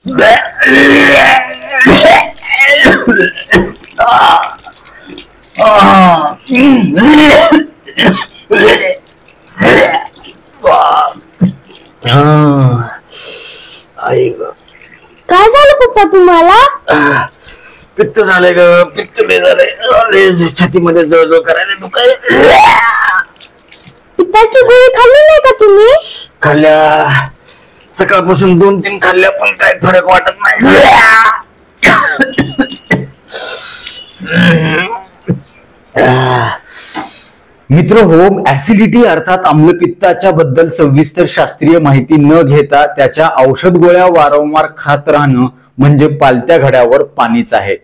काय झालं पप्पा तुम्हाला? पित्त झालंय ग, पित्त झालंय, छातीमध्ये जळजळ करायला दुखाय. पित्ताची गोळी खाल्ली नाही का तुम्ही? खाल्ल्या, सकाळपासून 2-3 खाल्ल्या, पण काय फरक वाटत नाही. मित्र हो, ऍसिडिटी अर्थात आम्लपित्ताच्या बद्दल सविस्तर शास्त्रीय माहिती न घेता त्याच्या औषध गोळ्या वारंवार खात राहणं म्हणजे पालत्या घड्यावर पाणीच आहे.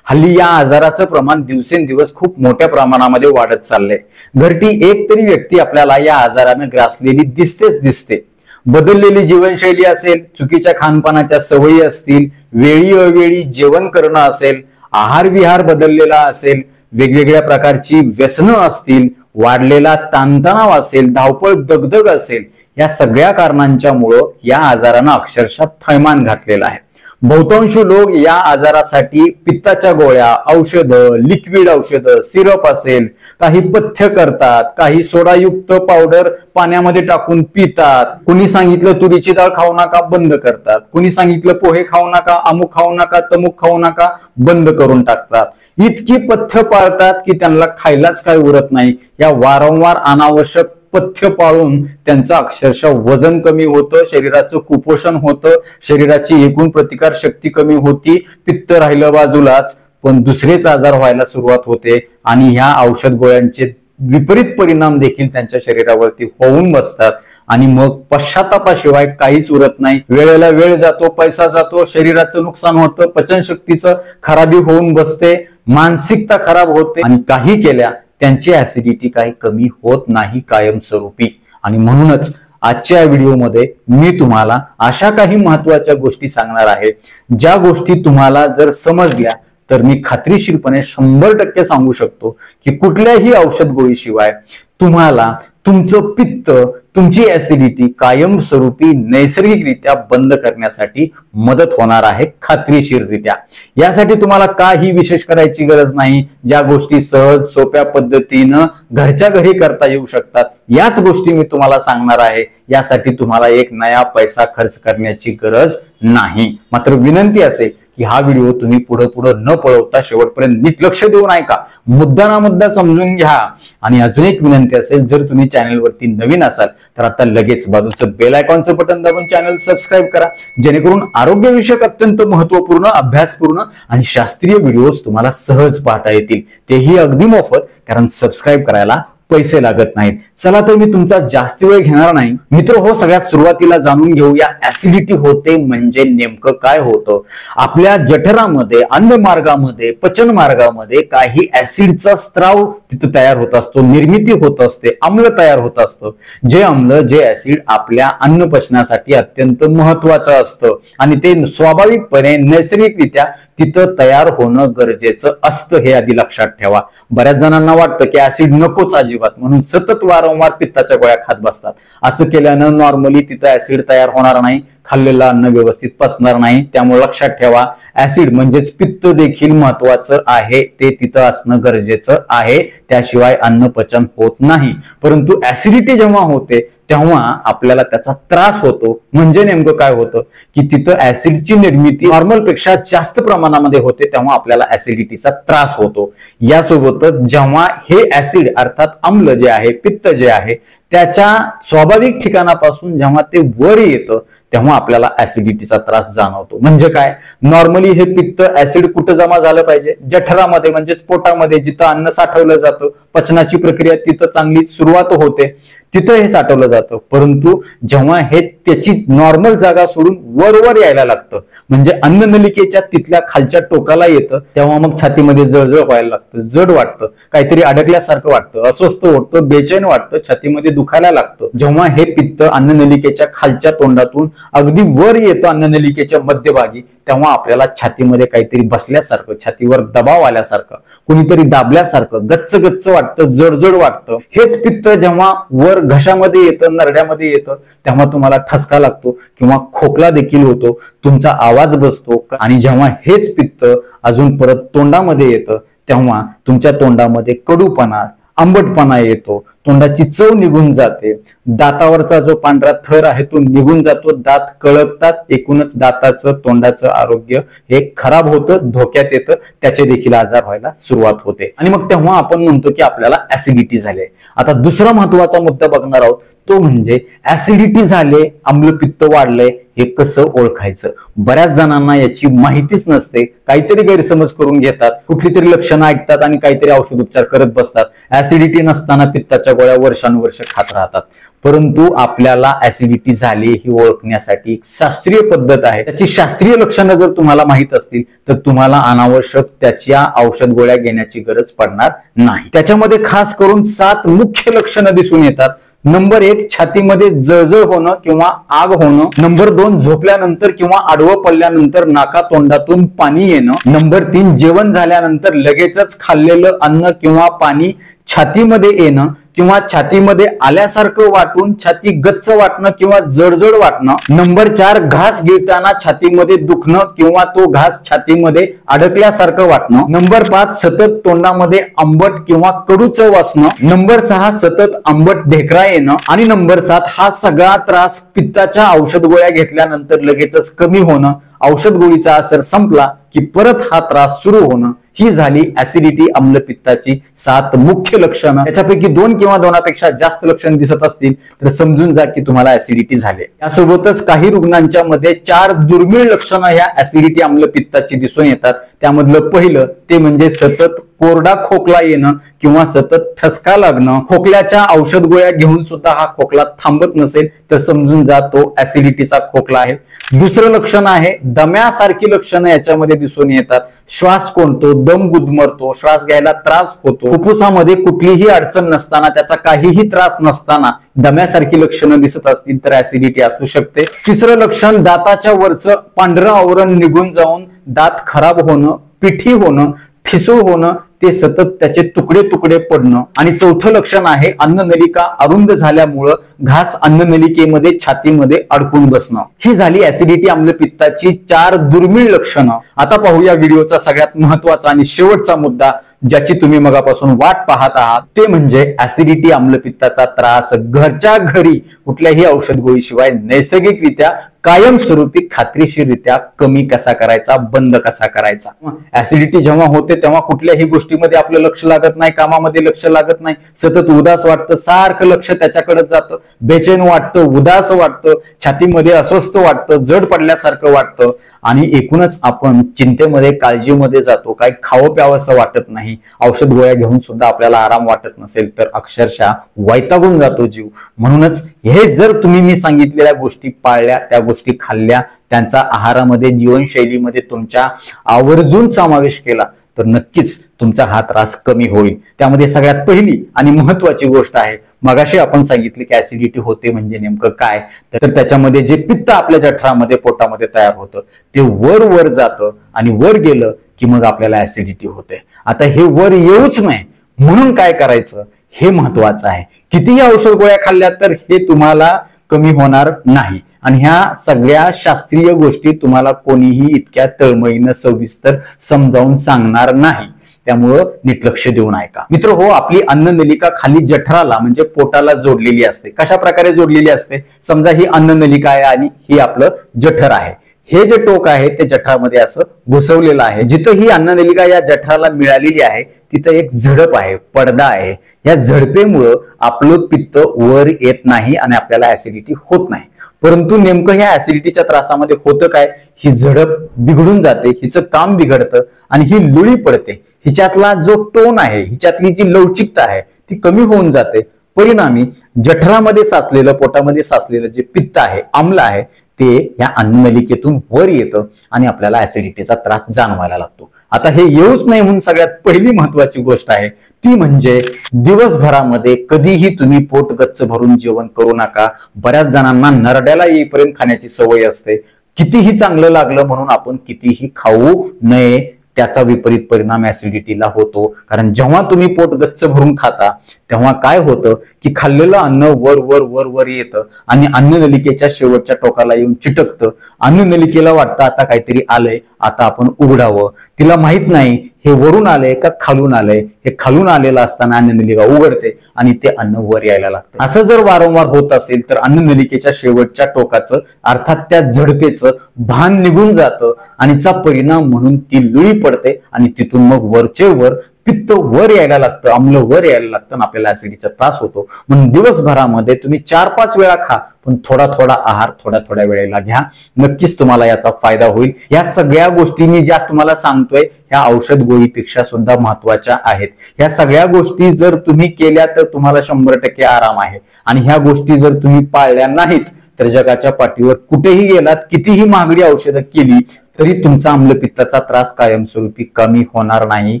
हल्ली या आजाराचं प्रमाण दिवसेंदिवस खूप मोठ्या प्रमाणामध्ये वाढत चाललंय. घरटी एक तरी व्यक्ती आपल्याला या आजारानं ग्रासलेली दिसते. बदललेली जीवनशैली असेल, चुकीच्या खानपानाच्या सवयी असतील, वेळी अवेळी जेवण करणं असेल, आहार विहार बदललेला असेल, वेगवेगळ्या प्रकारची व्यसनं असतील, वाढलेला ताणतणाव असेल, धावपळ दगदग असेल, या सगळ्या कारणांच्या मुळे या आजारानं अक्षरशः थैमान घातलेला आहे. बहुतांश लोक या आजारासाठी पित्ताच्या गोळ्या, औषधं, लिक्विड औषधं, सिरप असेल, काही पथ्य करतात, काही सोडायुक्त पावडर पाण्यामध्ये टाकून पितात. कुणी सांगितलं तुरीची डाळ खाऊ नका, बंद करतात. कुणी सांगितलं पोहे खाऊ नका, अमुक खाऊ नका, तमुक खाऊ नका, बंद करून टाकतात. इतकी पथ्य पाळतात की त्यांना खायलाच काय उरत नाही. या वारंवार अनावश्यक पथ्य पाळून त्यांचं अक्षरशः वजन कमी होतं, शरीराचं कुपोषण होतं, शरीराची एकूण प्रतिकार शक्ती कमी होती, पित्त राहिलं बाजूलाच, पण दुसरेच आजार व्हायला सुरुवात होते आणि ह्या औषध गोळ्यांचे विपरीत परिणाम देखील त्यांच्या शरीरावरती होऊन बसतात आणि मग पश्चातापाशिवाय काहीच उरत नाही. वेळेला वेळ जातो, पैसा जातो, शरीराचं नुकसान होतं, पचनशक्तीचं खराबी होऊन बसते, मानसिकता खराब होते आणि काही केल्या त्यांची ऍसिडिटी काही कमी होत नाही कायमस्वरूपी. आणि म्हणूनच आजच्या व्हिडिओमध्ये मी तुम्हाला अशा काही महत्वाच्या गोष्टी सांगणार आहे, ज्या गोष्टी तुम्हाला जर समजल्या तर मी खात्रीशीरपणे 100% सांगू शकतो की कुठल्याही औषध गोळीशिवाय तुम्हाला तुमचं पित्त, तुमची ऍसिडिटी कायमस्वरूपी नैसर्गिकरित्या बंद करण्यासाठी मदत होणार आहे, खात्रीशीररित्या. यासाठी तुम्हाला काही विशेष करायची गरज नाही. ज्या गोष्टी सहज सोप्या पद्धतीनं घरच्या घरी करता येऊ शकतात, याच गोष्टी मी तुम्हाला सांगणार आहे. यासाठी तुम्हाला एक नया पैसा खर्च करण्याची गरज नाही. मात्र विनंती असेल की हा व्हिडिओ तुम्ही पुढे न पळवता शेवटपर्यंत नीट लक्ष देऊन ऐका, मुद्दा ना मुद्दा समजून घ्या. आणि अजून एक विनंती असेल, जर तुम्ही चॅनलवरती नवीन असाल तर आता लगेच बाजूचं बेल आयकॉनचं बटन दाबून चॅनल सबस्क्राईब करा, जेणेकरून आरोग्यविषयक अत्यंत महत्वपूर्ण, अभ्यासपूर्ण आणि शास्त्रीय व्हिडिओज तुम्हाला सहज पाहता येतील, तेही अगदी मोफत, कारण सबस्क्राईब करायला पैसे लागत नाहीत. चला तर मी तुमचा जास्त वेळ घेणार नाही. मित्र हो, सगळ्यात सुरुवातीला जाणून घेऊया ऍसिडिटी होते म्हणजे नेमकं काय होतं. आपल्या जठरामध्ये, अन्न मार्गामध्ये, पचन मार्गामध्ये काही ऍसिडचा स्त्राव तिथं तयार होत असतो, निर्मिती होत असते, आम्ल तयार होत असतं. जे आम्ल, जे ऍसिड आपल्या अन्न पचनासाठी अत्यंत महत्वाचं असतं आणि ते स्वाभाविकपणे नैसर्गिकरित्या तिथं तयार होणं गरजेचं असतं, हे आधी लक्षात ठेवा. बऱ्याच जणांना वाटतं की ऍसिड नकोच म्हणून सतत वारंवार पित्ताच्या गोळ्या खात बसतात. असं केल्यानं नॉर्मली तिथं ऍसिड तयार होणार नाही, खाल्लेलं अन्न व्यवस्थित पचणार नाही. त्यामुळे लक्षात ठेवा, ऍसिड म्हणजेच पित्त देखील महत्वाचं आहे, ते तिथं असणं गरजेचं आहे, त्याशिवाय अन्न पचन होत नाही. परंतु ऍसिडिटी जेव्हा होते तेव्हा आपल्याला त्याचा त्रास होतो. म्हणजे नेमकं काय होतं की तिथं ऍसिडची निर्मिती नॉर्मल पेक्षा जास्त प्रमाणामध्ये होते, तेव्हा आपल्याला ऍसिडिटीचा त्रास होतो. यासोबतच जेव्हा हे ऍसिड अर्थात आम्ल जे आहे, पित्त जे आहे, त्याच्या स्वाभाविक ठिकाणापासून जेव्हा ते वर येतं तेव्हा आपल्याला ऍसिडिटीचा त्रास जाणवतो. म्हणजे काय, नॉर्मली हे पित्त ऍसिड कुठं जमा झालं पाहिजे, जठरामध्ये म्हणजेच पोटामध्ये, जिथं अन्न साठवलं जातं, पचनाची प्रक्रिया तिथं चांगली सुरुवात होते, तिथं हे साठवलं जातं. परंतु जेव्हा हे त्याची नॉर्मल जागा सोडून वर यायला लागतं, म्हणजे अन्न नलिकेच्या तिथल्या खालच्या टोकाला येतं, तेव्हा मग छातीमध्ये जळजळ व्हायला लागतं, जड वाटतं, काहीतरी अडकल्यासारखं वाटतं, अस्वस्थ वाटतं, बेचैन वाटतं, छातीमध्ये दुखतं दुखायला लागतं. जेव्हा हे पित्त अन्ननलिकेच्या खालच्या तोंडातून अगदी वर येतं अन्ननलिकेच्या मध्यभागी, तेव्हा आपल्याला छातीमध्ये काहीतरी बसल्यासारखं, छातीवर दबाव आल्यासारखं, कुणीतरी दाबल्यासारखं गच्च गच्च वाटतं, जडजड वाटतं. हेच पित्त जेव्हा वर घशामध्ये येतं, नरड्यामध्ये येतं, तेव्हा तुम्हाला ठसका लागतो किंवा खोकला देखील होतो, तुमचा आवाज बसतो. आणि जेव्हा हेच पित्त अजून परत तोंडामध्ये येतं, तेव्हा तुमच्या तोंडामध्ये कडूपणा, आंबटपणा येतो, तोंडाची चव निघून जाते, दातावरचा जो पांढरा थर आहे तो निघून जातो, दात कळकतात, एकूणच दाताचं, तोंडाचं आरोग्य हे खराब होतं, धोक्यात येतं, त्याचे देखील आजार व्हायला सुरुवात होते. आणि मग तेव्हा आपण म्हणतो की आपल्याला ऍसिडिटी झाली. आता दुसरा महत्वाचा मुद्दा बघणार आहोत, तो म्हणजे ऍसिडिटी झाले, आम्लपित्त वाढलंय, हे कसं ओळखायचं. बऱ्याच जणांना याची माहितीच नसते, काहीतरी गैरसमज करून घेतात, कुठली तरी लक्षणं ऐकतात आणि काहीतरी औषधोपचार करत बसतात. ऍसिडिटी नसताना पित्ताच्या गोळ्या वर्षानुवर्ष खात राहतात. परंतु आपल्याला ऍसिडिटी झाली ही ओळखण्यासाठी एक शास्त्रीय पद्धत आहे. त्याची शास्त्रीय लक्षणं जर तुम्हाला माहित असतील तर तुम्हाला अनावश्यक त्याच्या औषध गोळ्या घेण्याची गरज पडणार नाही. त्याच्यामध्ये खास करून 7 मुख्य लक्षणं दिसून येतात. नंबर 1, छातीमध्ये जळजळ होणं किंवा आग होणं. नंबर 2, झोपल्यानंतर किंवा आडवं पडल्यानंतर नाका तोंडातून पाणी येणं. नंबर 3, जेवण झाल्यानंतर लगेचच खाल्लेलं अन्न किंवा पाणी छातीमध्ये येणं किंवा छातीमध्ये आल्यासारखं वाटून छाती गच्च वाटणं किंवा जडजड वाटणं. नंबर 4, घास गिळताना छातीमध्ये दुखणं किंवा तो घास छातीमध्ये अडकल्यासारखं वाटणं. नंबर 5, सतत तोंडामध्ये आंबट किंवा कडू चव असणं. नंबर 6, सतत आंबट ढेकरा येणं. आणि नंबर 7, हा सगळा त्रास पित्ताच्या औषध गोळ्या घेतल्यानंतर लगेचच कमी होणं, औषध गोळीचा असर संपला की परत हा त्रास सुरू होणं. ही झाली ऍसिडिटी, आम्लपित्ताची 7 मुख्य लक्षणं. याच्यापैकी 2 किंवा 2पेक्षा जास्त लक्षणं दिसत असतील तर समजून जा की तुम्हाला ऍसिडिटी झाली. यासोबतच काही रुग्णांच्या मध्ये 4 दुर्मिळ लक्षणं ह्या ऍसिडिटी, आम्लपित्ताची दिसून येतात. त्यामधलं पहिलं ते म्हणजे सतत कोरडा खोकला येणं किंवा सतत ठसका लागणं. खोकल्याच्या औषध गोळ्या घेऊन सुद्धा हा खोकला थांबत नसेल तर समजून जा तो ऍसिडिटीचा खोकला आहे. दुसरं लक्षण आहे दम्यासारखी लक्षणं याच्यामध्ये दिसून येतात. श्वास कोंडतो, दम गुदमरतो, श्वास घ्यायला त्रास होतो. फुफ्फुसामध्ये कुठलीही अडचण नसताना, त्याचा काहीही त्रास नसताना दम्यासारखी लक्षणं दिसत असतील तर ऍसिडिटी असू शकते. तिसरं लक्षण दाताच्या वरचं पांढरं आवरण निघून जाऊन दात खराब होणं, पिठी होणं, ठिसूळ होणं, ते सतत त्याचे तुकडे तुकडे पडणं. आणि चौथं लक्षण आहे अन्ननलिका अरुंद झाल्यामुळं घास अन्ननलिकेमध्ये, छातीमध्ये अडकून बसणं. ही झाली ऍसिडिटी, आम्लपित्ताची 4 दुर्मिळ लक्षणं. आता पाहूया व्हिडिओचा सगळ्यात महत्वाचा आणि शेवटचा मुद्दा, ज्याची तुम्ही मगापासून वाट पाहत आहात, ते म्हणजे ऍसिडिटी, आम्लपित्ताचा त्रास घरच्या घरी कुठल्याही औषध गोळीशिवाय नैसर्गिकरित्या, कायमस्वरूपी, खात्रीशीररित्या कमी कसा करायचा, बंद कसा करायचा. ऍसिडिटी जेव्हा होते तेव्हा कुठल्याही गोष्टीमध्ये आपलं लक्ष लागत नाही, कामामध्ये लक्ष लागत नाही, सतत उदास वाटतं, सारखं लक्ष त्याच्याकडे जातं, बेचैन वाटतं, उदास वाटतं, छातीमध्ये अस्वस्थ वाटतं, जड पडल्यासारखं वाटतं आणि एकूणच आपण चिंतेमध्ये, काळजीमध्ये जातो. काही खावं प्यावंसं वाटत नाही, औषध गोळ्या घेऊन सुद्धा आपल्याला आराम वाटत नसेल तर अक्षरशः वैतागून जातो जीव. म्हणूनच हे जर तुम्ही मी सांगितलेल्या गोष्टी पाळल्या, त्या गोष्टी खाल्ल्या, त्यांचा आहारामध्ये, जीवनशैलीमध्ये तुमच्या आवर्जून समावेश केला तर नक्कीच तुमचा हा त्रास कमी होईल. त्यामध्ये सगळ्यात पहिली आणि महत्वाची गोष्ट आहे, मगाशी आपण सांगितले की ऍसिडिटी होते म्हणजे नेमकं काय, तर त्याच्यामध्ये जे पित्त आपल्या जठरामध्ये, पोटामध्ये तयार होतं ते वर जातं आणि वर गेलं की मग आपल्याला ऍसिडिटी होते. आता हे वर येऊच नाही म्हणून काय करायचं हे महत्वाचं आहे. कितीही औषध गोळ्या खाल्ल्या तर हे तुम्हाला कमी होणार नाही. आणि ह्या सगळ्या शास्त्रीय गोष्टी तुम्हाला कोणीही इतक्या तळमळीनं सविस्तर समजावून सांगणार नाही. त्यामुळं नीट लक्ष देऊन ऐका. मित्र हो, आपली अन्ननलिका खाली जठराला म्हणजे पोटाला जोडलेली असते. कशा प्रकारे जोडलेली असते? समजा ही अन्ननलिका आहे आणि ही आपलं जठर आहे. हे जे टोक आहे ते जठरामध्ये असं घुसवलेलं आहे. जिथं ही अन्ननलिका या जठराला मिळालेली आहे तिथं एक झडप आहे, पडदा आहे. या झडपेमुळं आपलं पित्त वर येत नाही आणि आपल्याला ऍसिडिटी होत नाही. परंतु नेमकं ह्या ऍसिडिटीच्या त्रासामध्ये होतं काय, ही झडप बिघडून जाते, हिचं काम बिघडतं आणि ही लुळी पडते. हिच्यातला जो टोन आहे, हिच्यातली जी लवचिकता आहे ती कमी होऊन जाते. परिणामी जठरामध्ये साचलेलं, पोटामध्ये साचलेलं जे पित्त आहे, आम्ल आहे, ते या अन्ननलिकेतून वर येतं आणि आपल्याला ऍसिडिटीचा त्रास जाणवायला लागतो. आता हे येऊच नाही म्हणून सगळ्यात पहिली महत्वाची गोष्ट आहे ती म्हणजे दिवसभरामध्ये कधीही तुम्ही पोट गच्च भरून जेवण करू नका. बऱ्याच जणांना नरड्याला येईपर्यंत खाण्याची सवय असते. कितीही चांगलं लागलं म्हणून आपण कितीही खाऊ नये, त्याचा विपरीत परिणाम ऍसिडिटीला होतो. कारण जेव्हा तुम्ही पोट गच्च भरून खाता तेव्हा काय होतं की खाल्लेलं अन्न वर वर वर वर येतं आणि अन्ननलिकेच्या शेवटच्या टोकाला येऊन चिटकतं. अन्ननलिकेला वाटतं आता काहीतरी आलंय, आता आपण उघडावं. तिला माहित नाही हे वरून आलंय का खालून आलंय. हे खालून आलेलं असताना अन्ननलिका उघडते आणि ते अन्न वर यायला लागतं. असं जर वारंवार होत असेल तर अन्ननलिकेच्या शेवटच्या टोकाचं अर्थात त्या झडपेचं भान निघून जातं आणि त्याचा परिणाम म्हणून ती लुळी पडते आणि तिथून मग वरचे वर पित्त वर यायला लागतं, अम्ल वर यायला लागतं आणि आपल्याला ऍसिडिटीचा त्रास होतो. म्हणून दिवसभरामध्ये तुम्ही 4-5 वेळा खा, पण थोडा थोडा आहार थोड्या थोड्या वेळेला घ्या. नक्कीच तुम्हाला याचा फायदा होईल. या सगळ्या गोष्टी मी ज्या तुम्हाला सांगतोय ह्या औषध गोळीपेक्षा सुद्धा महत्वाच्या आहेत. ह्या सगळ्या गोष्टी जर तुम्ही केल्या तर तुम्हाला 100% आराम आहे. आणि ह्या गोष्टी जर तुम्ही पाळल्या नाहीत तर जगाच्या पाठीवर कुठेही गेलात, कितीही महागडी औषधं केली तरी तुमचा आम्लपित्ताचा त्रास कायमस्वरूपी कमी होणार नाही.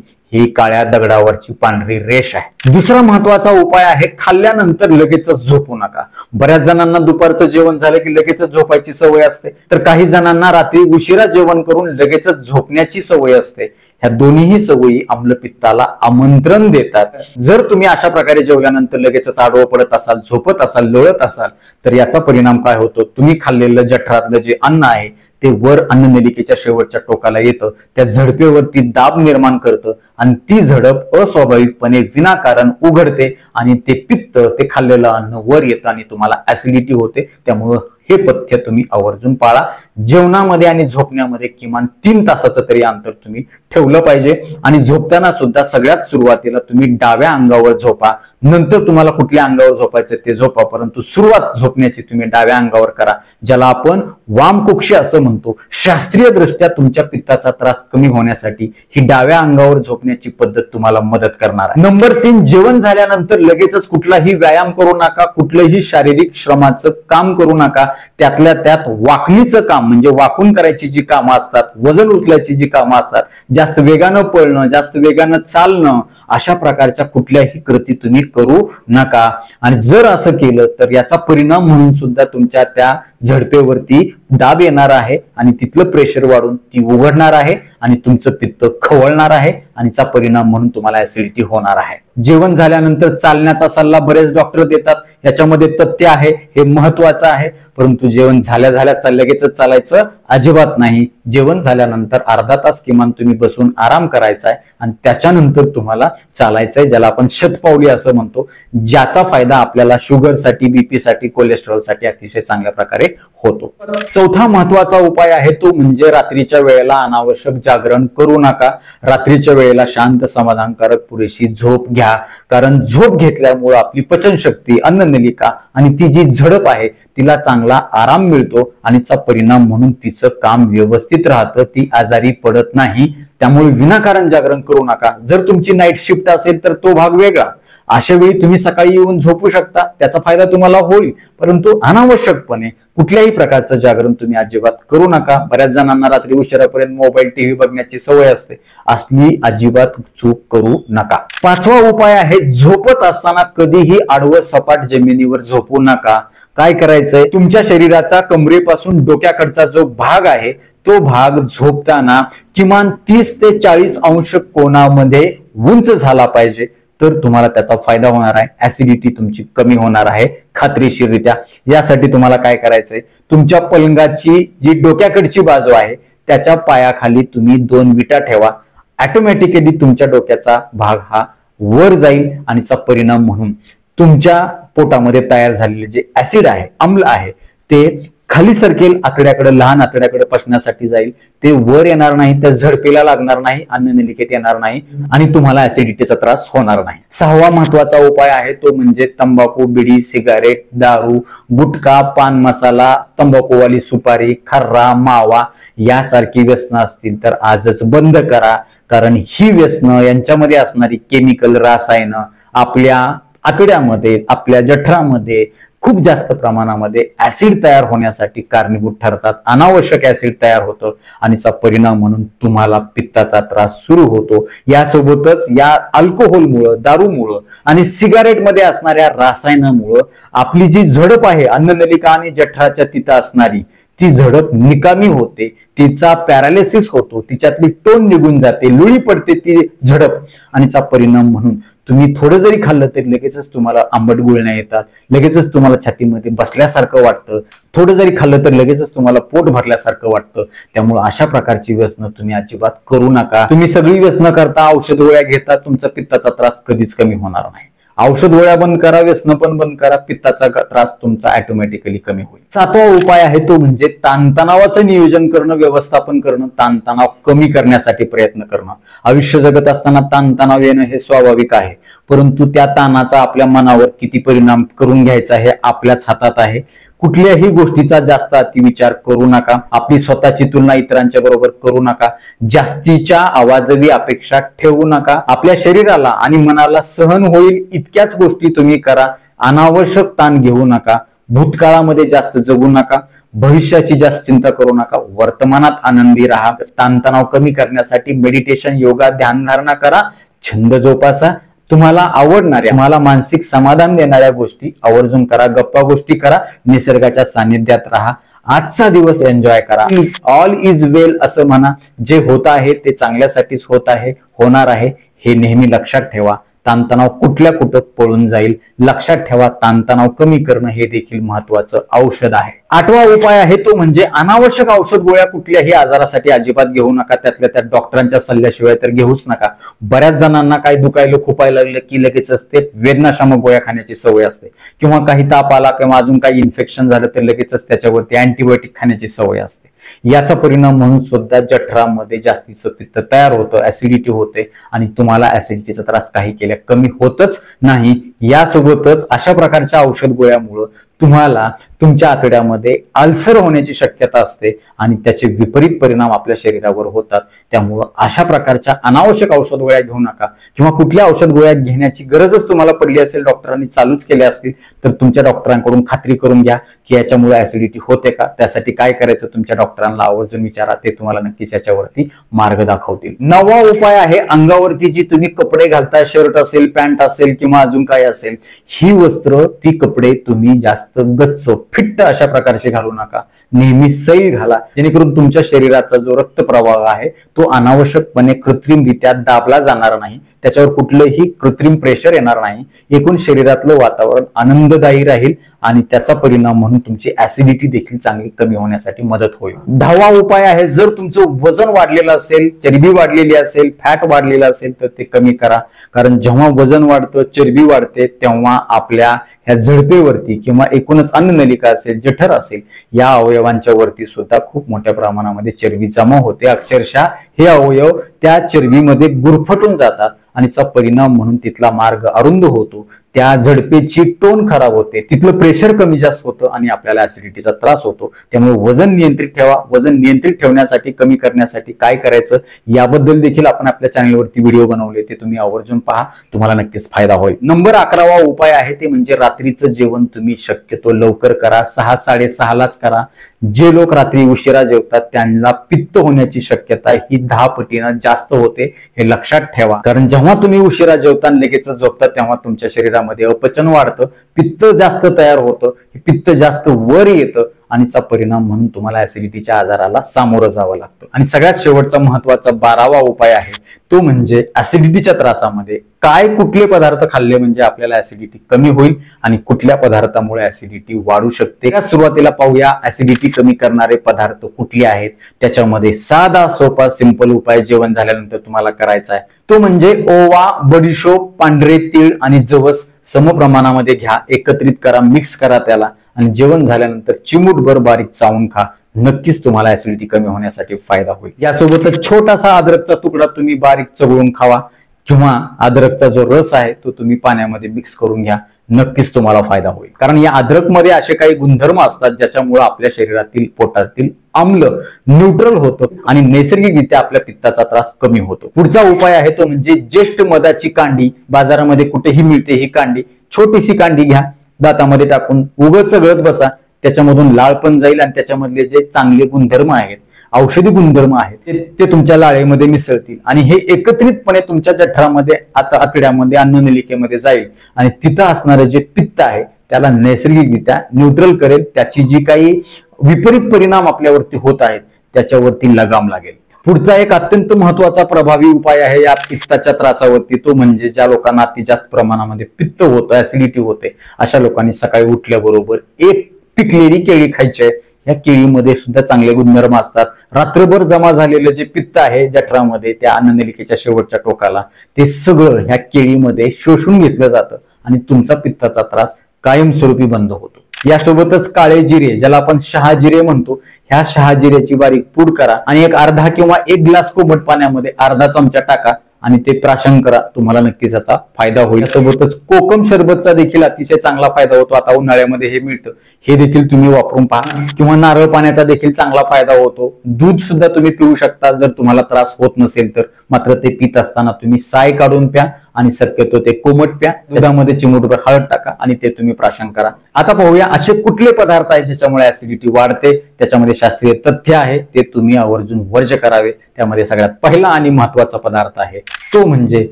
ही काळ्या दगडावरची पांढरी रेष आहे. दुसरा महत्वाचा उपाय आहे खाल्ल्यानंतर लगेचच झोपू नका. बऱ्याच जणांना दुपारचं जेवण झालं की लगेचच झोपायची सवय असते, तर काही जणांना रात्री उशिरा जेवण करून लगेचच झोपण्याची सवय असते. ह्या दोन्हीही सवयी आम्लपित्ताला आमंत्रण देतात. जर तुम्ही अशा प्रकारे जेवल्यानंतर लगेचच आडवं पडत असाल, झोपत असाल, लोळत असाल तर याचा परिणाम काय होतो, तुम्ही खाल्लेलं जठरातलं जे अन्न आहे ते वर अन्ननलिकेच्या शेवटच्या टोकाला येतं. त्या झडपेवरती दाब निर्माण करतं आणि ती झडप अस्वाभाविकपणे विनाकारण उघडते आणि ते पित्त, ते खाल्लेलं अन्न वर येतं आणि तुम्हाला ऍसिडिटी होते. त्यामुळं हे पथ्य तुम्ही आवर्जून पाळा. जेवणामध्ये आणि झोपण्यामध्ये किमान 3 तासाचं तरी अंतर तुम्ही ठेवलं पाहिजे. आणि झोपताना सुद्धा सगळ्यात सुरुवातीला तुम्ही डाव्या अंगावर झोपा. नंतर तुम्हाला कुठल्या अंगावर झोपायचं ते झोपा, परंतु सुरुवात झोपण्याची तुम्ही डाव्या अंगावर करा, ज्याला आपण वामकुक्षी असं म्हणतो. शास्त्रीय दृष्ट्या तुमच्या पित्ताचा त्रास कमी होण्यासाठी ही डाव्या अंगावर झोपण्याची पद्धत तुम्हाला मदत करणार आहे. नंबर 3, जेवण झाल्यानंतर लगेचच कुठलाही व्यायाम करू नका, कुठलंही शारीरिक श्रमाचं काम करू नका. त्यातल्या त्यात वाकणीचं काम म्हणजे वाकून करायची जी कामं असतात, वजन उचलायची जी कामं असतात, जास्त वेगानं पळणं, जास्त वेगानं चालणं, अशा प्रकारच्या कुठल्याही कृती तुम्ही करू नका. आणि जर असं केलं तर याचा परिणाम म्हणून सुद्धा तुमच्या त्या झडपेवरती दाब येणार आहे आणि तिथलं प्रेशर वाढून ती उघडणार आहे आणि तुमचं पित्त खवळणार आहे आणि त्याचा परिणाम म्हणून तुम्हाला ऍसिडिटी होणार आहे. जेवण झाल्यानंतर चालण्याचा सल्ला बरेच डॉक्टर देतात, याच्यामध्ये तथ्य आहे, हे महत्वाचं आहे. परंतु जेवण झाल्या झाल्या लगेच चालायचं अजिबात नाही. जेवण झाल्यानंतर अर्धा तास किमान तुम्ही बसून आराम करायचा आहे आणि त्याच्यानंतर तुम्हाला चालायचंय, ज्याला आपण शतपावली असं म्हणतो, ज्याचा फायदा आपल्याला शुगरसाठी, बीपीसाठी, कोलेस्ट्रॉलसाठी अतिशय चांगल्या प्रकारे होतो. चौथा महत्वाचा उपाय आहे तो म्हणजे रात्रीच्या वेळेला अनावश्यक जागरण करू नका. रात्रीच्या वेळेला शांत, समाधानकारक पुरेशी झोप घ्या. कारण झोप घेतल्यामुळे आपली पचनशक्ती, अन्ननलिका आणि ती जी झडप आहे तिला चांगला आराम मिळतो आणि त्याचा परिणाम म्हणून तिचं काम व्यवस्थित राहतं, ती आजारी पडत नाही. त्यामुळे विनाकारण जागरण करू नका. जर तुमची नाईट शिफ्ट असेल तर तो भाग वेगळा. अशा वेळी तुम्ही सकाळी येऊन झोपू शकता, त्याचा फायदा तुम्हाला होईल. परंतु अनावश्यकपणे कुठल्याही प्रकारचं जागरण तुम्ही अजिबात करू नका. बऱ्याच जणांना रात्री उशिरापर्यंत मोबाईल, टीव्ही बघण्याची सवय असते, असली अजिबात चूक करू नका. 5वा उपाय आहे झोपत असताना कधीही आडवं सपाट जमिनीवर झोपू नका. काय करायचंय, तुमच्या शरीराचा कमरेपासून डोक्याकडचा जो भाग आहे तो भाग झोपताना किमान 30 ते 40 अंश कोनामध्ये उंच झाला पाहिजे, तर तुम्हाला त्याचा फायदा होणार आहे. ऍसिडिटी तुमची कमी होणार आहे खात्रीशीररित्या. यासाठी तुम्हाला काय करायचंय, तुमच्या पलंगाची जी डोक्याकडची बाजू आहे त्याच्या पायाखाली तुम्ही 2 विटा ठेवा. ऑटोमॅटिकली तुमच्या डोक्याचा भाग हा वर जाईल आणि त्याचा परिणाम म्हणून तुमच्या पोटामध्ये तयार झालेले जे ऍसिड आहे, अम्ल आहे, ते खाली सरकेल, आतड्याकडे, लहान आतड्याकडे पचण्यासाठी जाईल. ते वर येणार नाही, त्या झडपेला लागणार नाही, अन्ननलिकेत येणार नाही आणि तुम्हाला ऍसिडिटीचा त्रास होणार नाही. 6वा महत्वाचा उपाय आहे तो म्हणजे तंबाखू, बिडी, सिगारेट, दारू, गुटखा, पान मसाला, तंबाखूवाली सुपारी, खर्रा, मावा यासारखी व्यसनं असतील तर आजच बंद करा. कारण ही व्यसनं, यांच्यामध्ये असणारी केमिकल, रसायनं आपल्या आतड्यामध्ये, आपल्या जठरामध्ये खूप जास्त प्रमाणामध्ये ऍसिड तयार होण्यासाठी कारणीभूत ठरतात. अनावश्यक ऍसिड तयार होतं आणि त्याचा परिणाम म्हणून तुम्हाला पित्ताचा त्रास सुरू होतो. यासोबतच या अल्कोहोलमुळं, दारूमुळं आणि सिगारेटमध्ये असणाऱ्या रसायनामुळं आपली जी झडप आहे अन्ननलिका आणि जठराच्या तिथं असणारी ती झडप निकामी होते, तिचा पॅरालिसिस होतो, तिच्यातली टोन निघून जाते, लुळी पडते ती झडप आणि त्याचा परिणाम म्हणून तुम्ही थोडं जरी खाल्लं तरी लगेचच तुम्हाला आंबट गुळण्या येतात, लगेचच तुम्हाला छातीमध्ये बसल्यासारखं वाटतं, थोडं जरी खाल्लं तर लगेचच तुम्हाला पोट भरल्यासारखं वाटतं. त्यामुळे अशा प्रकारची व्यसनं तुम्ही अजिबात करू नका. तुम्ही सगळी व्यसनं करता, औषध गोळ्या घेता, तुमचा पित्ताचा त्रास कधीच कमी होणार नाही. औषध गोळ्या बंद करा, व्यसन पण बंद करा, पित्ताचा त्रास तुमचा ऑटोमॅटिकली कमी होईल. 7वा उपाय आहे तो म्हणजे ताणतणावाचं नियोजन करणं, व्यवस्थापन करणं, ताणतणाव कमी करण्यासाठी प्रयत्न करणं. आयुष्य जगत असताना ताणतणाव येणं हे स्वाभाविक आहे, परंतु त्या ताणाचा आपल्या मनावर किती परिणाम करून घ्यायचा हे आपल्याच हातात आहे. कुठल्याही गोष्टीचा जास्त अतिविचार करू नका. आपली स्वतःची तुलना इतरांच्या बरोबर करू नका. जास्तीच्या आवाजवी अपेक्षा ठेवू नका. आपल्या शरीराला आणि मनाला सहन होईल इतक्याच गोष्टी तुम्ही करा. अनावश्यक ताण घेऊ नका. भूतकाळामध्ये जास्त जगू नका. भविष्याची जास्त चिंता करू नका. वर्तमानात आनंदी राहा. ताणतणाव कमी करण्यासाठी मेडिटेशन, योगा, ध्यानधारणा करा. छंद जोपासा. तुम्हाला आवडणाऱ्या, तुम्हाला मानसिक समाधान देणाऱ्या गोष्टी आवर्जून करा. गप्पा गोष्टी करा. निसर्गाच्या सानिध्यात राहा. आजचा दिवस एन्जॉय करा. ऑल इज वेल असं म्हणा. जे होत आहे ते चांगल्यासाठीच होत आहे, होणार आहे हे नेहमी लक्षात ठेवा. ताणतणाव कुठल्या कुठं पळून जाईल लक्षात ठेवा. ताणतणाव कमी करणं हे देखील महत्वाचं औषध आहे. 8वा उपाय आहे तो म्हणजे अनावश्यक औषध गोळ्या कुठल्याही आजारासाठी अजिबात घेऊ नका. त्यातल्या त्या डॉक्टरांच्या सल्ल्याशिवाय तर घेऊच नका. बऱ्याच जणांना काही दुखायला खुपायला लागलं की लगेचच ते वेदनाशामक गोळ्या खाण्याची सवय असते, किंवा काही ताप आला किंवा अजून काही इन्फेक्शन झालं तर लगेचच त्याच्यावरती अँटीबायोटिक खाण्याची सवय असते. याचा परिणाम म्हणून सुद्धा जठरामध्ये जास्तीचं पित्त तयार होतं, ऍसिडिटी होते आणि तुम्हाला ऍसिडिटीचा त्रास काही केल्या कमी होतच नाही. यासोबतच अशा प्रकारच्या औषध गोळ्यामुळं तुम्हाला तुमच्या आतड्यामध्ये अल्सर होण्याची शक्यता असते आणि त्याचे विपरीत परिणाम आपल्या शरीरावर होतात. त्यामुळं अशा प्रकारच्या अनावश्यक औषध गोळ्या घेऊ नका. किंवा कुठल्या औषध गोळ्या घेण्याची गरजच तुम्हाला पडली असेल, डॉक्टरांनी चालूच केल्या असतील, तर तुमच्या डॉक्टरांकडून खात्री करून घ्या की याच्यामुळे ऍसिडिटी होते का. त्यासाठी काय करायचं तुमच्या डॉक्टरांना आवर्जून विचारा. ते तुम्हाला नक्कीच याच्यावरती मार्ग दाखवतील. 9वा उपाय आहे अंगावरती जी तुम्ही कपडे घालता, शर्ट असेल, पॅन्ट असेल किंवा अजून काय असेल, ही वस्त्र, ती कपडे तुम्ही जास्त गच्च फिट्ट अशा प्रकारचे घालू नका. नेहमी सैल घाला, जेणेकरून तुमच्या शरीराचा जो रक्तप्रवाह आहे तो अनावश्यकपणे कृत्रिमरित्या दाबला जाणार नाही, त्याच्यावर कुठलंही कृत्रिम प्रेशर येणार नाही. एकूण शरीरातलं वातावरण आनंददायी राहील आणि त्याचा परिणाम म्हणून तुमची ऍसिडिटी देखील चांगली कमी होण्यासाठी मदत होईल. 10वा उपाय आहे, जर तुमचं वजन वाढलेलं असेल, चरबी वाढलेली असेल, फॅट वाढलेलं असेल तर ते कमी करा. कारण जेव्हा वजन वाढतं, चरबी वाढते, तेव्हा आपल्या ह्या झडपेवरती किंवा एकूणच अन्ननलिका असेल, जठर असेल, या अवयवांच्या वरती सुद्धा खूप मोठ्या प्रमाणामध्ये चरबी जमा होते. अक्षरशः हे अवयव त्या चरबीमध्ये गुरफटून जातात आणि त्याचा परिणाम म्हणून तिथला मार्ग अरुंद होतो. त्या झडपेची टोन खराब होते, तिथलं प्रेशर कमी जास्त होतं आणि आपल्याला ऍसिडिटीचा त्रास होतो. त्यामुळे वजन नियंत्रित ठेवा. वजन नियंत्रित ठेवण्यासाठी, कमी करण्यासाठी काय करायचं याबद्दल देखील आपण आपल्या चॅनलवरती व्हिडिओ बनवले, ते तुम्ही आवर्जून पहा. तुम्हाला नक्कीच फायदा होईल. नंबर 11वा उपाय आहे ते म्हणजे रात्रीचं जेवण तुम्ही शक्यतो लवकर करा. 6-6:30लाच करा. जे लोक रात्री उशिरा जेवतात त्यांना पित्त होण्याची शक्यता ही 10 पटीनं जास्त होते, हे लक्षात ठेवा. कारण जेव्हा तुम्ही उशिरा जेवता, लगेच झोपता, तेव्हा तुमच्या शरीरामध्ये अपचन वाढतं, पित्त जास्त तयार होतं, पित्त जास्त वर येतं आणि त्याचा परिणाम म्हणून तुम्हाला ऍसिडिटीच्या आजाराला सामोरं जावं लागतं. आणि सगळ्यात शेवटचा महत्वाचा 12वा उपाय आहे तो म्हणजे ऍसिडिटीच्या त्रासामध्ये काय कुठले पदार्थ खाल्ले म्हणजे आपल्याला ऍसिडिटी कमी होईल आणि कुठल्या पदार्थामुळे ऍसिडिटी वाढू शकते. या सुरुवातीला पाहूया ऍसिडिटी कमी करणारे पदार्थ कुठले आहेत. त्याच्यामध्ये साधा सोपा सिंपल उपाय जेवण झाल्यानंतर तुम्हाला करायचा आहे तो म्हणजे ओवा, बडीशोप, पांढरे तीळ आणि जवस समप्रमाणामध्ये घ्या, एकत्रित करा, मिक्स करा त्याला आणि जेवण झाल्यानंतर चिमूटभर बारीक चावून खा. नक्कीच तुम्हाला ऍसिडिटी कमी होण्यासाठी फायदा होईल. यासोबतच छोटासा अद्रकचा तुकडा तुम्ही बारीक चवळून खावा किंवा अद्रकचा जो रस आहे तो तुम्ही पाण्यामध्ये मिक्स करून घ्या. नक्कीच तुम्हाला फायदा होईल. कारण या अद्रकमध्ये असे काही गुणधर्म असतात ज्याच्यामुळे आपल्या शरीरातील, पोटातील आम्ल न्यूट्रल होतं आणि नैसर्गिकरित्या आपल्या पित्ताचा त्रास कमी होतो. पुढचा उपाय आहे तो म्हणजे ज्येष्ठ मधाची कांडी. बाजारामध्ये कुठेही मिळते ही कांडी. छोटीशी कांडी घ्या, दातामध्ये टाकून उगाच चघळत बसा, त्याच्यामधून लाळ पण जाईल आणि त्याच्यामधले जे चांगले गुणधर्म आहेत, औषधी गुणधर्म आहेत ते तुमच्या लाळेमध्ये मिसळतील आणि हे एकत्रितपणे तुमच्या जठरामध्ये आतड्यामध्ये अन्ननलिकेमध्ये जाईल आणि तिथं असणारे जे पित्त आहे त्याला नैसर्गिकरित्या न्यूट्रल करेल. त्याची जी काही विपरीत परिणाम आपल्यावरती होत आहेत त्याच्यावरती लगाम लागेल. पुढचा एक अत्यंत महत्वाचा प्रभावी उपाय आहे या पित्ताच्या त्रासावरती, तो म्हणजे ज्या लोकांना अति जास्त प्रमाणामध्ये पित्त होतं, ऍसिडिटी होते, अशा लोकांनी सकाळी उठल्याबरोबर एक पिकलेली केळी खायची आहे. या केळीमध्ये सुद्धा चांगले गुणधर्म असतात. रात्रभर जमा झालेलं जे पित्त आहे जठरामध्ये त्या अन्ननलिकेच्या शेवटच्या टोकाला, ते सगळं ह्या केळीमध्ये शोषून घेतलं जातं आणि तुमचा पित्ताचा त्रास कायमस्वरूपी बंद होतो. यासोबतच काळे जिरे, ज्याला आपण शहाजिरे म्हणतो, ह्या शहाजिऱ्याची बारीक पूड करा आणि एक अर्धा किंवा एक ग्लास कोमट पाण्यामध्ये अर्धा चमचा टाका आणि ते प्राशन करा. तुम्हाला नक्कीच याचा फायदा होईल. सोबतच कोकम शरबतचा देखील अतिशय चांगला फायदा होतो. आता उन्हाळ्यामध्ये हे मिळतं, हे देखील तुम्ही वापरून पहा. किंवा नारळ पाण्याचा देखील चांगला फायदा होतो. दूध सुद्धा तुम्ही पिऊ शकता जर तुम्हाला त्रास होत नसेल तर. मात्र ते पित असताना तुम्ही साय काढून प्या आणि शक्यतो ते कोमट प्या. दुधामध्ये चिमूटभर हळद टाका आणि ते तुम्ही प्राशन करा. आता पाहूया असे कुठले पदार्थ आहेत ज्याच्यामुळे ऍसिडिटी वाढते. त्याच्यामध्ये शास्त्रीय तथ्य आहे, ते तुम्ही आवर्जून वर्ज्य करावे. त्यामध्ये सगळ्यात पहिला आणि महत्वाचा पदार्थ आहे तो म्हणजे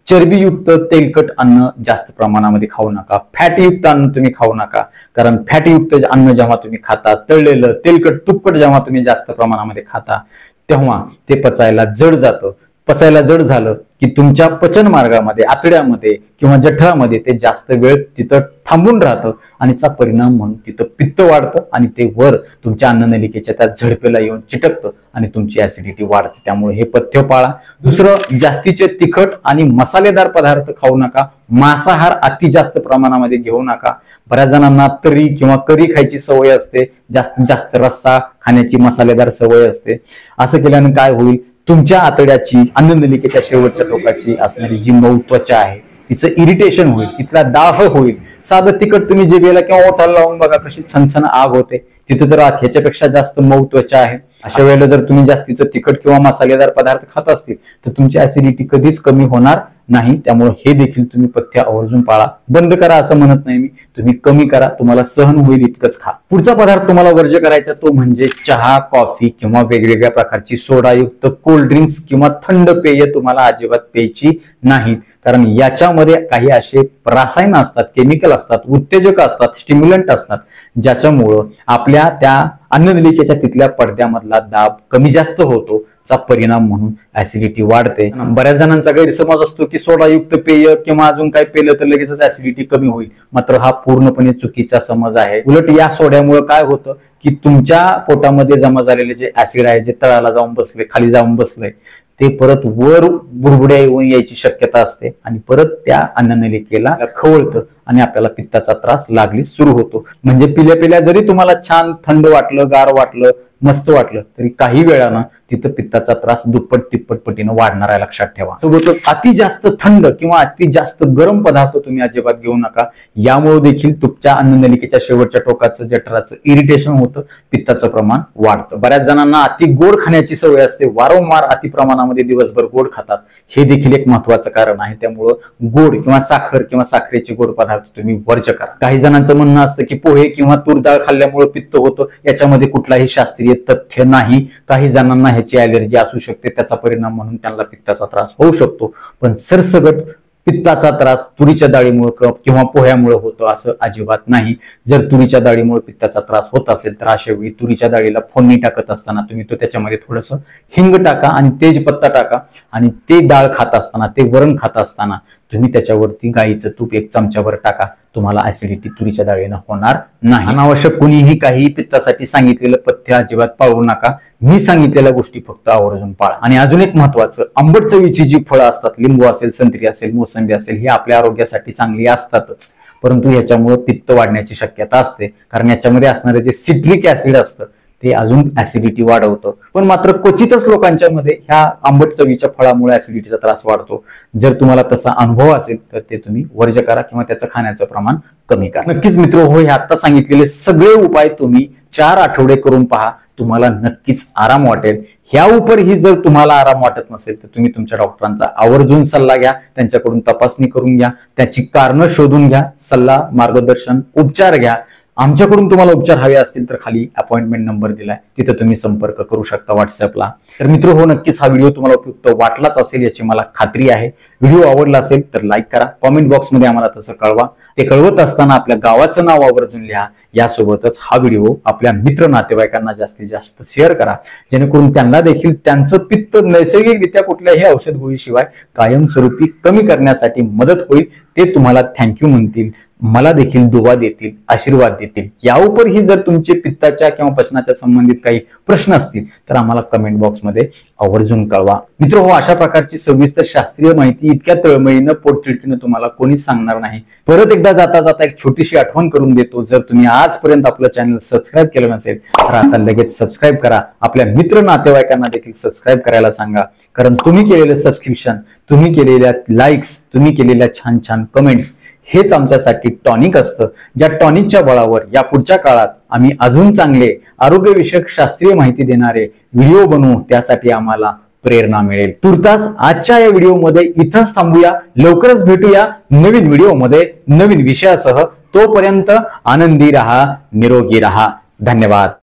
चरबीयुक्त तेलकट अन्न जास्त प्रमाणामध्ये खाऊ नका. फॅटयुक्त अन्न तुम्ही खाऊ नका, कारण फॅटयुक्त अन्न जेव्हा तुम्ही खाता, तळलेलं तेलकट तुपकट जेव्हा तुम्ही जास्त प्रमाणामध्ये खाता तेव्हा ते पचायला जड जातं. पचायला जड झालं की तुमच्या पचन मार्गामध्ये, आतड्यामध्ये किंवा जठरामध्ये ते जास्त वेळ तिथं थांबून राहतं आणि त्याचा परिणाम म्हणून तिथं पित्त वाढतं आणि ते वर तुमच्या अन्ननलिकेच्या त्या झडपेला येऊन चिटकतं आणि तुमची ऍसिडिटी वाढते. त्यामुळे हे पथ्य पाळा. दुसरं, जास्तीचे तिखट आणि मसालेदार पदार्थ खाऊ नका. मांसाहार अति जास्त प्रमाणामध्ये घेऊ नका. बऱ्याच जणांना तरी किंवा करी खायची सवय असते, जास्तीत जास्त रस्सा खाण्याची मसालेदार सवय असते. असं केल्यानं काय होईल, तुमच्या आतड्याची, अन्ननलिकेच्या शेवटच्या टोकाची असणारी जी मऊ त्वचा आहे तिचं इरिटेशन होईल, तिथला दाह होईल. साधं तिखट तुम्ही जिभेला किंवा ओठाला लावून बघा कशी छनछन आग होते. तिथे तर ह्याच्यापेक्षा जास्त मऊ त्वचा आहे. अशा वेळेला जर तुम्ही जास्तीचं तिखट किंवा मसालेदार पदार्थ खात असतील तर तुमची ऍसिडिटी कधीच कमी होणार नाही. त्यामुळे हे देखील तुम्ही पथ्य आवर्जून पाळा. बंद करा असं म्हणत नाही मी, तुम्ही कमी करा, तुम्हाला सहन होईल इतकंच खा. पुढचा पदार्थ तुम्हाला वर्ज्य करायचा तो म्हणजे चहा, कॉफी किंवा वेगवेगळ्या प्रकारची सोडायुक्त कोल्ड ड्रिंक्स किंवा थंड पेय तुम्हाला अजिबात प्यायची नाहीत. कारण याच्यामध्ये काही असे रसायन असतात, केमिकल असतात, उत्तेजक असतात, स्टिम्युलंट असतात, ज्याच्यामुळं आपल्या त्या अन्ननलिकेच्या तिथल्या पडद्यामधला दाब कमी जास्त होतो. चा परिणाम म्हणून ऍसिडिटी वाढते. बऱ्याच जणांचा गैरसमज असतो की सोडायुक्त पेय किंवा अजून काही पेलं तर लगेचच ऍसिडिटी कमी होईल. मात्र हा पूर्णपणे चुकीचा समज आहे. उलट या सोड्यामुळे काय होतं की तुमच्या पोटामध्ये जमा झालेले जे ऍसिड आहे, जे तळाला जाऊन बसले, खाली जाऊन बसलंय, ते परत वर बुडबुड्या येऊन यायची शक्यता असते आणि परत त्या अन्ननलिकेला खवळतं आणि आपल्याला पित्ताचा त्रास लागलीच सुरू होतो. म्हणजे पिल्या पिल्या जरी तुम्हाला छान थंड वाटलं, गार वाटलं, मस्त वाटलं, तरी काही वेळानं तिथं पित्ताचा त्रास दुप्पट तिप्पट पटीनं वाढणार आहे, लक्षात ठेवा. सोबतच अति जास्त थंड किंवा अति जास्त गरम पदार्थ तुम्ही अजिबात घेऊ नका. यामुळे देखील तुमच्या अन्ननलिकेच्या शेवटच्या टोकाचं, जठराचं इरिटेशन होतं, पित्ताचं प्रमाण वाढतं. बऱ्याच जणांना अति गोड खाण्याची सवय असते, वारंवार अति प्रमाणामध्ये दिवसभर गोड खातात. हे देखील एक महत्वाचं कारण आहे. त्यामुळं गोड किंवा साखर किंवा साखरेचे गोड पदार्थ तुम्ही वर्ज्य करा. काही जणांचं म्हणणं असतं की पोहे किंवा तूर डाळ खाल्ल्यामुळे पित्त होतं. याच्यामध्ये कुठलाही शास्त्रीय तथ्य नाही. काही जणांना ह्याची ॲलर्जी असू शकते, त्याचा परिणाम म्हणून त्यांना पित्ताचा त्रास होऊ शकतो. पण सरसगट पित्ताचा त्रास तुरीच्या डाळीमुळे किंवा पोह्यामुळे होतो असं अजिबात नाही. जर तुरीच्या डाळीमुळे पित्ताचा त्रास होत असेल तर अशा वेळी तुरीच्या डाळीला फोडणी टाकत असताना तुम्ही तो त्याच्यामध्ये थोडंसं हिंग टाका आणि तेजपत्ता टाका आणि ते डाळ खात असताना, ते वरण खात असताना तुम्ही त्याच्यावरती गाईचं तूप 1 चमचाभर टाका. तुम्हाला ऍसिडिटी तुरीच्या डाळीनं होणार नाही. अनावश्यक कुणीही काही पित्तासाठी सांगितलेलं पथ्य अजिबात पाळू नका. मी सांगितलेल्या गोष्टी फक्त आवर्जून पाळा. आणि अजून एक महत्वाचं, आंबट चवीची जी फळं असतात, लिंबू असेल, संत्री असेल, मोसंबी असेल, ही आपल्या आरोग्यासाठी चांगली असतातच, परंतु ह्याच्यामुळे पित्त वाढण्याची शक्यता असते. कारण याच्यामध्ये असणारे जे सिट्रिक ऍसिड असतं ते अजून ऍसिडिटी वाढवतं. पण मात्र क्वचितच लोकांच्या मध्ये ह्या आंबट चवीच्या फळामुळे ऍसिडिटीचा त्रास वाढतो. जर तुम्हाला तसा अनुभव असेल तर ते तुम्ही वर्ज्य करा किंवा त्याचं खाण्याचं प्रमाण कमी करा. नक्कीच मित्र हो, हे आता सांगितलेले सगळे उपाय तुम्ही 4 आठवडे करून पहा, तुम्हाला नक्कीच आराम वाटेल. ह्या उपरही जर तुम्हाला आराम वाटत नसेल तर तुम्ही तुमच्या डॉक्टरांचा आवर्जून सल्ला घ्या, त्यांच्याकडून तपासणी करून घ्या, त्याची कारणं शोधून घ्या, सल्ला, मार्गदर्शन, उपचार घ्या. आमच्याकडून तुम्हाला उपचार हवे असतील तर खाली अपॉइंटमेंट नंबर दिलाय, तिथे तुम्ही संपर्क करू शकता व्हॉट्सअपला. तर मित्र हो, नक्कीच हा व्हिडिओ तुम्हाला उपयुक्त वाटलाच असेल याची मला खात्री आहे. व्हिडिओ आवडला असेल तर लाईक करा, कॉमेंट बॉक्समध्ये आम्हाला तसं कळवा. ते कळवत असताना आपल्या गावाचं नाव आवर्जून लिहा. यासोबतच हा व्हिडिओ आपल्या मित्र नातेवाईकांना जास्तीत जास्त शेअर करा, जेणेकरून त्यांना देखील त्यांचं पित्त नैसर्गिकरित्या कुठल्याही औषध गोळीशिवाय कायमस्वरूपी कमी करण्यासाठी मदत होईल. ते तुम्हाला थँक्यू म्हणतील, मला देखील दुवा देतील, आशीर्वाद देतील. या उपरही जर तुमचे पित्ताच्या किंवा पचनाच्या संबंधित काही प्रश्न असतील तर आम्हाला कमेंट बॉक्समध्ये आवर्जून कळवा. मित्र हो, अशा प्रकारची सविस्तर शास्त्रीय माहिती इतक्या तळमळीनं पोटतिडकीनं तुम्हाला कोणीच सांगणार नाही. परत एकदा जाता जाता एक छोटीशी आठवण करून देतो, जर तुम्ही आजपर्यंत आपलं चॅनल सबस्क्राईब केलं नसेल तर आता लगेच सबस्क्राईब करा. आपल्या मित्र नातेवाईकांना देखील सबस्क्राईब करायला सांगा, कारण तुम्ही केलेलं सबस्क्रिप्शन, तुम्ही केलेल्या लाईक्स, तुम्ही केलेल्या छान छान कमेंट्स हेच आमच्यासाठी टॉनिक असतं, ज्या टॉनिकच्या बळावर या पुढच्या काळात आम्ही अजून चांगले आरोग्यविषयक शास्त्रीय माहिती देणारे व्हिडिओ बनवू, त्यासाठी आम्हाला प्रेरणा मिळेल. तुर्तास आजच्या या व्हिडिओमध्ये इथंच थांबूया. लवकरच भेटूया नवीन व्हिडिओमध्ये नवीन विषयासह. तोपर्यंत आनंदी रहा, निरोगी रहा. धन्यवाद.